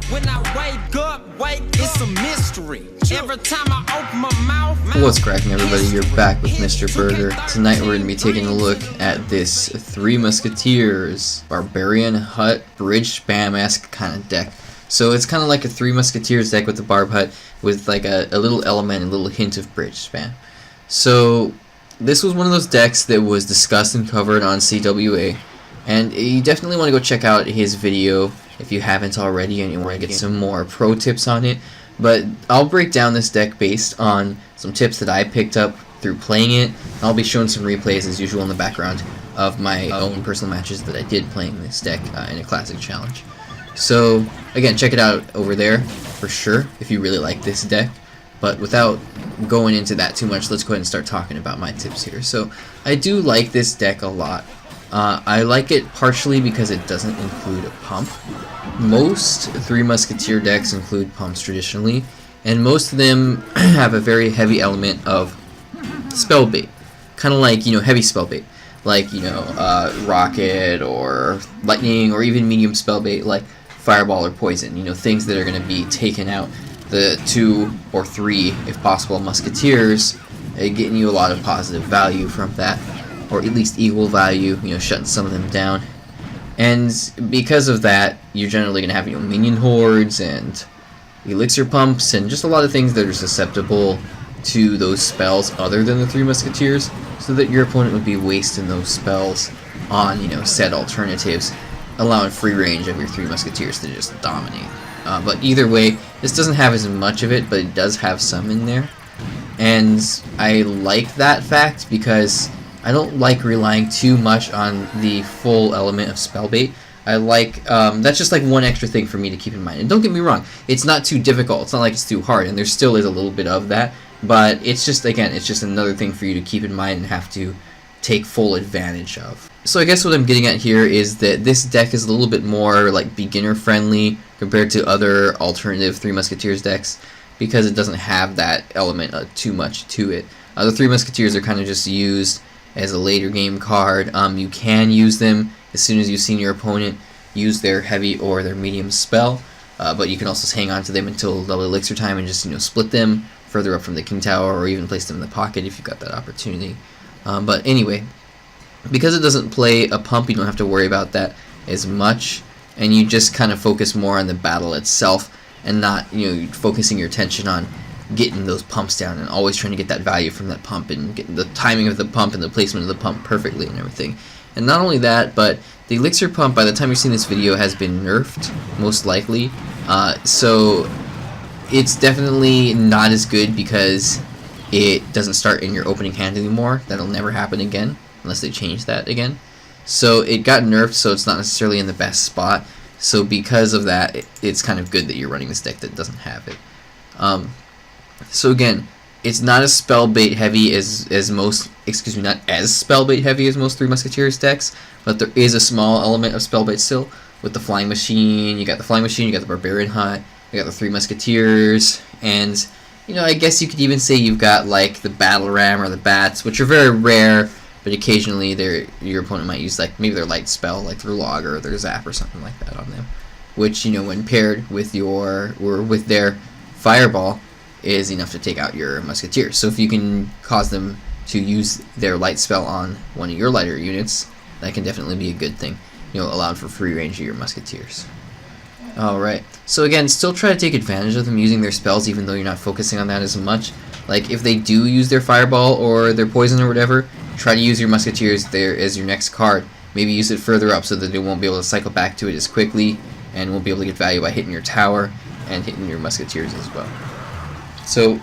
When I wake, it's a mystery. Every time I open my mouth. What's cracking, everybody? You're back with Mr. Berger. Tonight we're going to be taking a look at this Three Musketeers Barbarian Hut bridge spam-esque kind of deck. So it's kind of like a Three Musketeers deck with the Barb Hut with like a little element, a little hint of bridge spam. So this was one of those decks that was discussed and covered on CWA, and you definitely want to go check out his video if you haven't already and you want to get some more pro tips on it. But I'll break down this deck based on some tips that I picked up through playing it. I'll be showing some replays as usual in the background of my own personal matches that I did playing this deck in a classic challenge. So again, check it out over there for sure if you really like this deck. But without going into that too much, let's go ahead and start talking about my tips here. So I do like this deck a lot. I like it partially because it doesn't include a pump. Most Three Musketeer decks include pumps traditionally, and most of them have a very heavy element of spell bait, kind of like, heavy spell bait, like, rocket or lightning, or even medium spell bait like fireball or poison, things that are going to be taken out the 2 or 3, if possible, musketeers, getting you a lot of positive value from that, or at least equal value, shutting some of them down. And because of that, you're generally going to have minion hordes and elixir pumps and just a lot of things that are susceptible to those spells other than the Three Musketeers, so that your opponent would be wasting those spells on said alternatives, allowing free range of your Three Musketeers to just dominate. But either way, this doesn't have as much of it, but it does have some in there. And I like that fact because I don't like relying too much on the full element of spellbait. I like, that's just like one extra thing for me to keep in mind. And don't get me wrong, it's not too difficult, it's not like it's too hard, and there still is a little bit of that, but it's just, again, it's just another thing for you to keep in mind and have to take full advantage of. So I guess what I'm getting at here is that this deck is a little bit more like beginner friendly compared to other alternative Three Musketeers decks, because it doesn't have that element too much to it. The Three Musketeers are kind of just used as a later game card. You can use them as soon as you've seen your opponent use their heavy or their medium spell, but you can also hang on to them until double elixir time and just split them further up from the king tower, or even place them in the pocket if you've got that opportunity. But anyway, because it doesn't play a pump, you don't have to worry about that as much, and you just kind of focus more on the battle itself and not focusing your attention on getting those pumps down and always trying to get that value from that pump and getting the timing of the pump and the placement of the pump perfectly and everything. And not only that, but the elixir pump, by the time you've seen this video, has been nerfed, most likely. So it's definitely not as good because it doesn't start in your opening hand anymore. That'll never happen again unless they change that again. So it got nerfed, so it's not necessarily in the best spot. So because of that, it's kind of good that you're running this deck that doesn't have it. So again, it's not as spellbait heavy as most, not as spellbait heavy as most Three Musketeers decks, but there is a small element of spellbait still with the flying machine. You got the flying machine, you got the Barbarian Hut, you got the Three Musketeers, and I guess you could even say you've got like the battle ram or the bats, which are very rare, but occasionally your opponent might use like maybe their light spell, like their log or their zap or something like that on them, which when paired with their fireball is enough to take out your musketeers. So if you can cause them to use their light spell on one of your lighter units, that can definitely be a good thing, allowing for free range of your musketeers. Alright, so again, still try to take advantage of them using their spells even though you're not focusing on that as much. Like if they do use their fireball or their poison or whatever, try to use your musketeers there as your next card. Maybe use it further up so that they won't be able to cycle back to it as quickly and won't be able to get value by hitting your tower and hitting your musketeers as well. So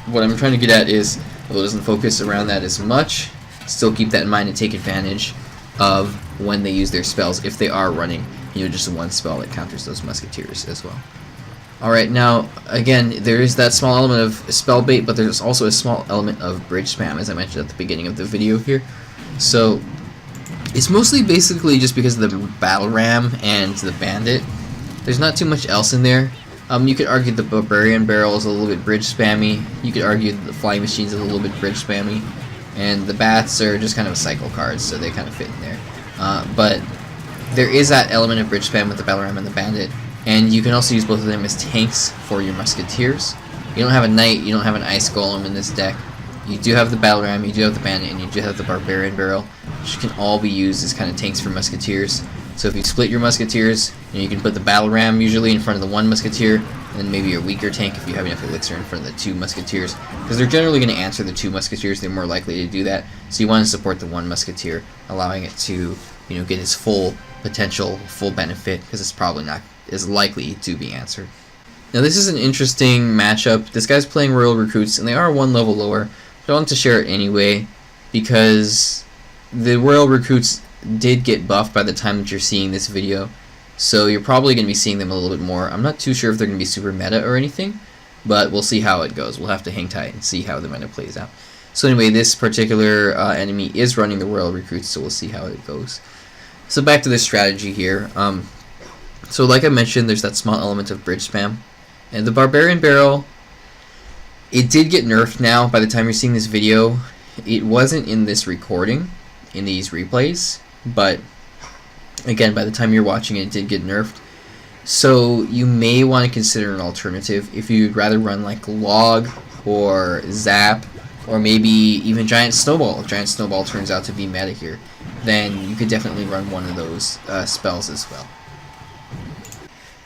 what I'm trying to get at is, although it doesn't focus around that as much, still keep that in mind and take advantage of when they use their spells if they are running just one spell that counters those musketeers as well. Alright, now again, there is that small element of spell bait, but there's also a small element of bridge spam, as I mentioned at the beginning of the video here. So it's mostly basically just because of the battle ram and the bandit. There's not too much else in there. You could argue the Barbarian Barrel is a little bit bridge spammy. You could argue that the flying machines is a little bit bridge spammy. And the bats are just kind of cycle cards, so they kind of fit in there. But there is that element of bridge spam with the battle ram and the bandit. And you can also use both of them as tanks for your musketeers. You don't have a knight, you don't have an ice golem in this deck. You do have the battle ram, you do have the bandit, and you do have the barbarian barrel, which can all be used as kind of tanks for musketeers. So if you split your musketeers, you can put the battle ram usually in front of the one musketeer, and then maybe your weaker tank if you have enough elixir in front of the two musketeers, because they're generally going to answer the two musketeers. They're more likely to do that. So you want to support the one musketeer, allowing it to, you know, get its full potential, full benefit, because it's probably not as likely to be answered. Now this is an interesting matchup. This guy's playing Royal Recruits, and they are one level lower. But I wanted to share it anyway, because the Royal Recruits did get buffed by the time that you're seeing this video, so you're probably going to be seeing them a little bit more. I'm not too sure if they're going to be super meta or anything, but we'll see how it goes. We'll have to hang tight and see how the meta plays out. So anyway, this particular enemy is running the Royal Recruits, so we'll see how it goes. So back to this strategy here. So like I mentioned, there's that small element of bridge spam, and the Barbarian Barrel, it did get nerfed now by the time you're seeing this video. It wasn't in this recording, in these replays, but again, by the time you're watching it, it did get nerfed. So you may want to consider an alternative. If you'd rather run like Log or Zap, or maybe even Giant Snowball. If Giant Snowball turns out to be meta here, then you could definitely run one of those spells as well.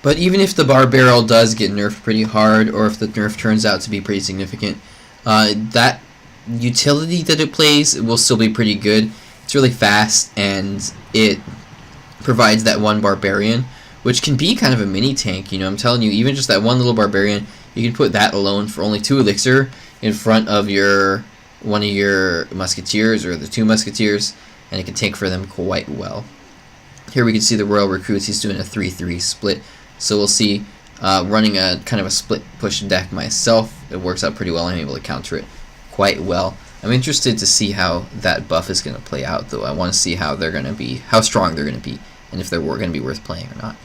But even if the Bar Barrel does get nerfed pretty hard, or if the nerf turns out to be pretty significant, that utility that it plays will still be pretty good. It's really fast, and it provides that one Barbarian, which can be kind of a mini tank. You know, I'm telling you, even just that one little Barbarian, you can put that alone for only 2 elixir in front of one of your Musketeers, or the 2 Musketeers, and it can tank for them quite well. Here we can see the Royal Recruits. He's doing a 3-3 split. So we'll see, running a kind of a split push deck myself, it works out pretty well. I'm able to counter it quite well. I'm interested to see how that buff is going to play out, though. I want to see how they're going to be, how strong they're going to be, and if they're going to be worth playing or not.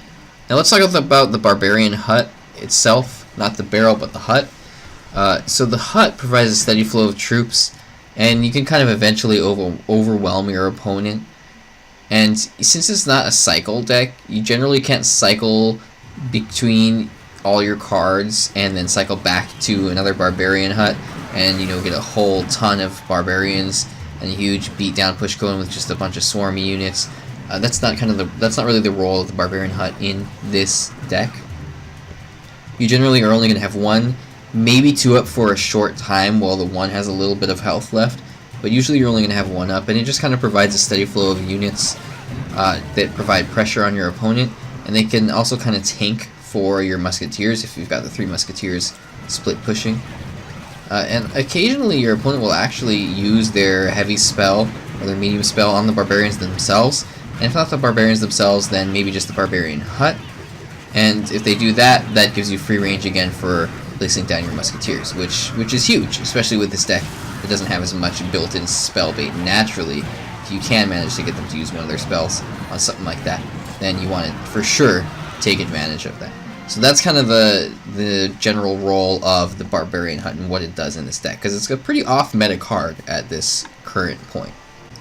Now let's talk about the Barbarian Hut itself, not the barrel, but the hut. So the hut provides a steady flow of troops, and you can kind of eventually overwhelm your opponent. And since it's not a cycle deck, you generally can't cycle between all your cards and then cycle back to another Barbarian Hut and, you know, get a whole ton of Barbarians and a huge beatdown push going with just a bunch of swarmy units. That's not really the role of the Barbarian Hut in this deck. You generally are only going to have 1, maybe 2 up for a short time while the 1 has a little bit of health left, but usually you're only going to have 1 up, and it just kind of provides a steady flow of units that provide pressure on your opponent, and they can also kind of tank for your Musketeers if you've got the 3 Musketeers split pushing. And occasionally your opponent will actually use their heavy spell or their medium spell on the Barbarians themselves, and if not the Barbarians themselves, then maybe just the Barbarian Hut. And if they do that, that gives you free range again for placing down your Musketeers, which is huge, especially with this deck that doesn't have as much built-in spell bait naturally. If you can manage to get them to use one of their spells on something like that, then you want to for sure take advantage of that. So that's kind of the general role of the Barbarian Hut and what it does in this deck, because it's a pretty off-meta card at this current point.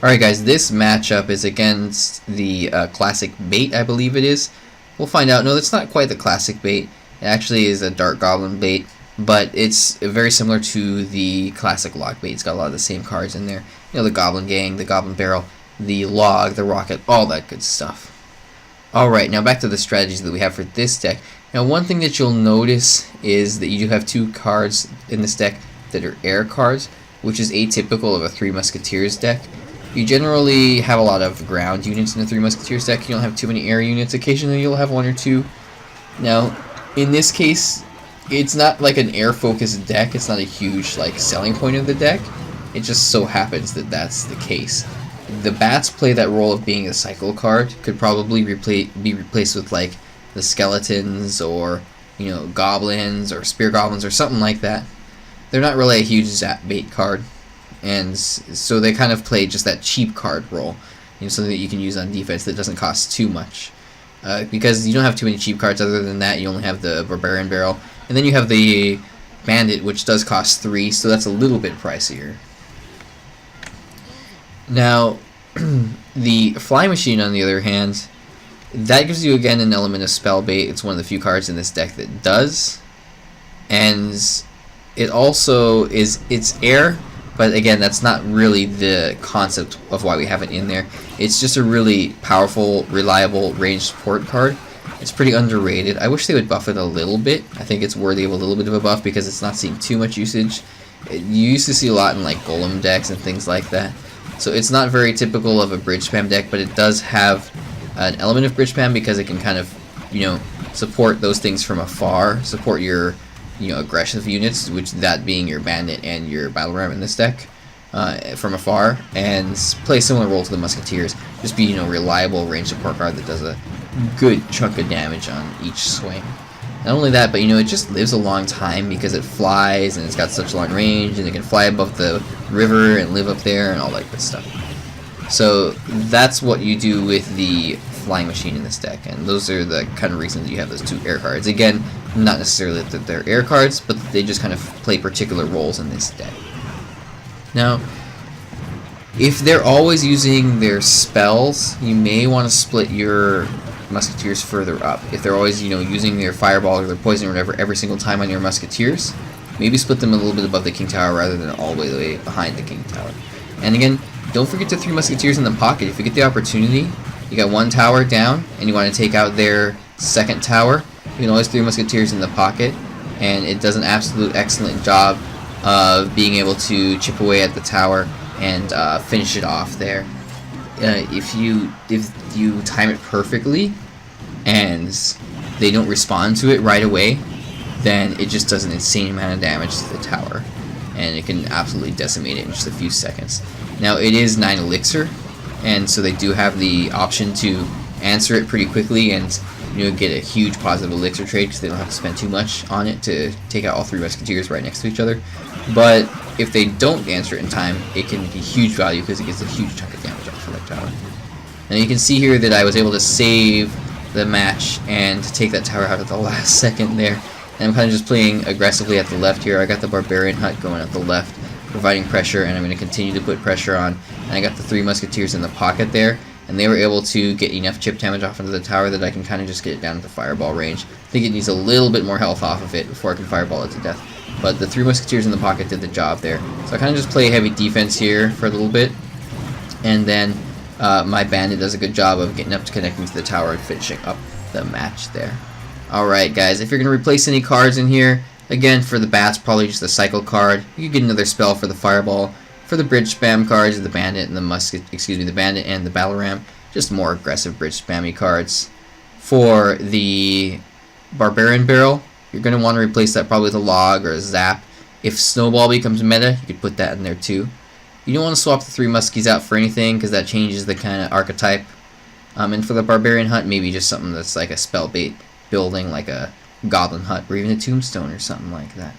Alright guys, this matchup is against the classic bait, I believe it is. We'll find out. No, that's not quite the classic bait. It actually is a Dark Goblin bait, but it's very similar to the classic log bait. It's got a lot of the same cards in there. You know, the Goblin Gang, the Goblin Barrel, the Log, the Rocket, all that good stuff. Alright, now back to the strategies that we have for this deck. Now one thing that you'll notice is that you do have 2 cards in this deck that are air cards, which is atypical of a 3 Musketeers deck. You generally have a lot of ground units in the 3 Musketeers deck. You don't have too many air units. Occasionally you'll have 1 or 2. Now, in this case, it's not like an air-focused deck. It's not a huge like selling point of the deck. It just so happens that that's the case. The bats play that role of being a cycle card. Could probably be replaced with like the skeletons, or, you know, goblins or spear goblins or something like that. They're not really a huge zap bait card, and so they kind of play just that cheap card role, you know, something that you can use on defense that doesn't cost too much. Because you don't have too many cheap cards. Other than that, you only have the Barbarian Barrel, and then you have the Bandit, which does cost 3, so that's a little bit pricier. Now, the Fly Machine, on the other hand, that gives you again an element of spell bait. It's one of the few cards in this deck that does. And it also is, it's air, but again, that's not really the concept of why we have it in there. It's just a really powerful, reliable range support card. It's pretty underrated. I wish they would buff it a little bit. I think it's worthy of a little bit of a buff because it's not seeing too much usage. You used to see a lot in like golem decks and things like that. So it's not very typical of a bridge spam deck, but it does have an element of bridge spam because it can kind of, you know, support those things from afar, support your, you know, aggressive units, which that being your Bandit and your Battle Ram in this deck, from afar, and play a similar role to the Musketeers. Just be, you know, reliable range support card that does a good chunk of damage on each swing. Not only that, but you know, it just lives a long time because it flies and it's got such long range, and it can fly above the river and live up there and all that good stuff. So that's what you do with the flying machine in this deck, and those are the kind of reasons you have those two air cards. Again, not necessarily that they're air cards, but they just kind of play particular roles in this deck. Now, if they're always using their spells, you may want to split your Musketeers further up. If they're always, you know, using their fireball or their poison or whatever every single time on your Musketeers, maybe split them a little bit above the King Tower rather than all the way behind the King Tower. And again, don't forget the 3 Musketeers in the pocket. If you get the opportunity, you got 1 tower down and you want to take out their 2nd tower, you can always 3 Musketeers in the pocket, and it does an absolute excellent job of being able to chip away at the tower and finish it off there. If you time it perfectly and they don't respond to it right away, then it just does an insane amount of damage to the tower, and it can absolutely decimate it in just a few seconds. Now, it is 9 elixir, and so they do have the option to answer it pretty quickly and, you know, get a huge positive elixir trade because they don't have to spend too much on it to take out all 3 Musketeers right next to each other. But if they don't answer it in time, it can be huge value because it gets a huge chunk of damage off of that tower. And you can see here that I was able to save the match and take that tower out at the last second there. And I'm kind of just playing aggressively at the left here. I got the Barbarian Hut going at the left, providing pressure, and I'm going to continue to put pressure on. And I got the 3 Musketeers in the pocket there, and they were able to get enough chip damage off into the tower that I can kind of just get it down to fireball range. I think it needs a little bit more health off of it before I can fireball it to death. But the 3 Musketeers in the pocket did the job there. So I kind of just play heavy defense here for a little bit, and then my Bandit does a good job of getting up to connecting to the tower and finishing up the match there. Alright guys, if you're going to replace any cards in here, again, for the bats, probably just the cycle card. You can get another spell for the fireball. For the bridge spam cards, the Bandit and the Bandit and the Battle Ram, just more aggressive bridge spammy cards. For the Barbarian Barrel, you're going to want to replace that probably with a log or a zap. If Snowball becomes meta, you could put that in there too. You don't want to swap the 3 Muskies out for anything because that changes the kind of archetype. And for the Barbarian Hut, maybe just something that's like a spell bait building, like a Goblin Hut or even a Tombstone or something like that.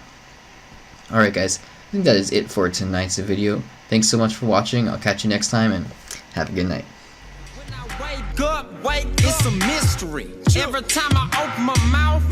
Alright guys, I think that is it for tonight's video. Thanks so much for watching. I'll catch you next time, and have a good night. When I wake up, it's a mystery. Every time I open my mouth,